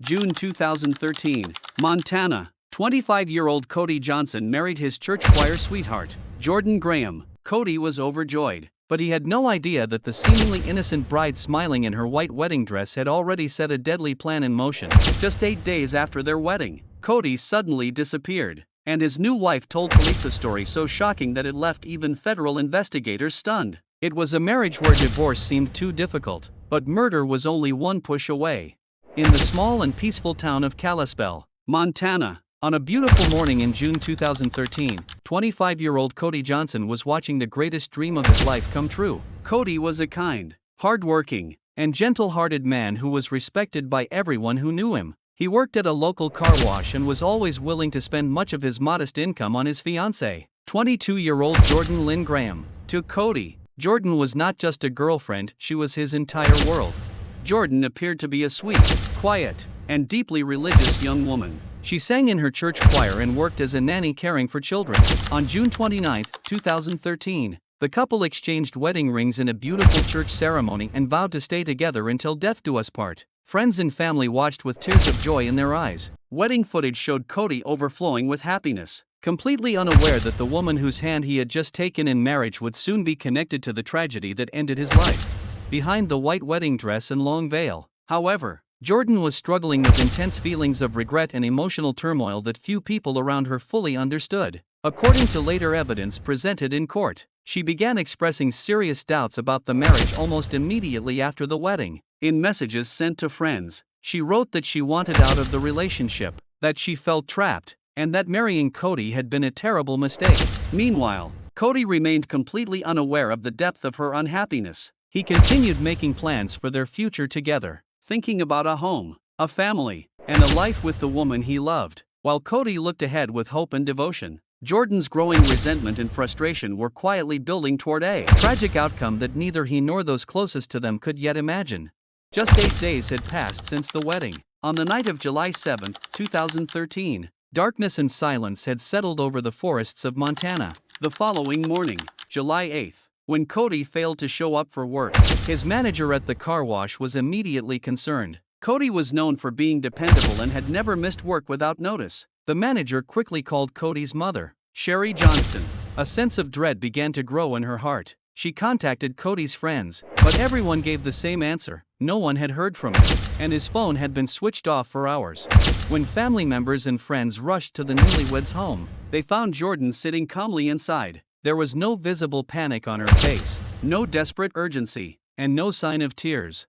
June 2013, Montana. 25-year-old Cody Johnson married his church choir sweetheart, Jordan Graham. Cody was overjoyed, but he had no idea that the seemingly innocent bride smiling in her white wedding dress had already set a deadly plan in motion. Just 8 days after their wedding, Cody suddenly disappeared, and his new wife told police a story so shocking that it left even federal investigators stunned. It was a marriage where divorce seemed too difficult, but murder was only one push away. In the small and peaceful town of Kalispell, Montana, on a beautiful morning in June 2013, 25-year-old Cody Johnson was watching the greatest dream of his life come true. Cody was a kind, hard-working, and gentle-hearted man who was respected by everyone who knew him. He worked at a local car wash and was always willing to spend much of his modest income on his fiancée, 22-year-old Jordan Lynn Graham. To Cody, Jordan was not just a girlfriend, she was his entire world. Jordan appeared to be a sweet, quiet, and deeply religious young woman. She sang in her church choir and worked as a nanny caring for children. On June 29, 2013, the couple exchanged wedding rings in a beautiful church ceremony and vowed to stay together until death do us part. Friends and family watched with tears of joy in their eyes. Wedding footage showed Cody overflowing with happiness, completely unaware that the woman whose hand he had just taken in marriage would soon be connected to the tragedy that ended his life. Behind the white wedding dress and long veil, however, Jordan was struggling with intense feelings of regret and emotional turmoil that few people around her fully understood. According to later evidence presented in court, she began expressing serious doubts about the marriage almost immediately after the wedding. In messages sent to friends, she wrote that she wanted out of the relationship, that she felt trapped, and that marrying Cody had been a terrible mistake. Meanwhile, Cody remained completely unaware of the depth of her unhappiness. He continued making plans for their future together, thinking about a home, a family, and a life with the woman he loved. While Cody looked ahead with hope and devotion, Jordan's growing resentment and frustration were quietly building toward a tragic outcome that neither he nor those closest to them could yet imagine. Just 8 days had passed since the wedding. On the night of July 7, 2013, darkness and silence had settled over the forests of Montana. The following morning, July 8, when Cody failed to show up for work, his manager at the car wash was immediately concerned. Cody was known for being dependable and had never missed work without notice. The manager quickly called Cody's mother, Sherry Johnston. A sense of dread began to grow in her heart. She contacted Cody's friends, but everyone gave the same answer. No one had heard from him, and his phone had been switched off for hours. When family members and friends rushed to the newlyweds' home, they found Jordan sitting calmly inside. There was no visible panic on her face, no desperate urgency, and no sign of tears.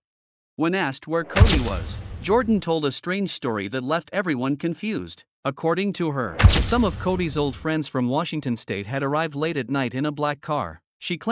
When asked where Cody was, Jordan told a strange story that left everyone confused. According to her, some of Cody's old friends from Washington state had arrived late at night in a black car. She claimed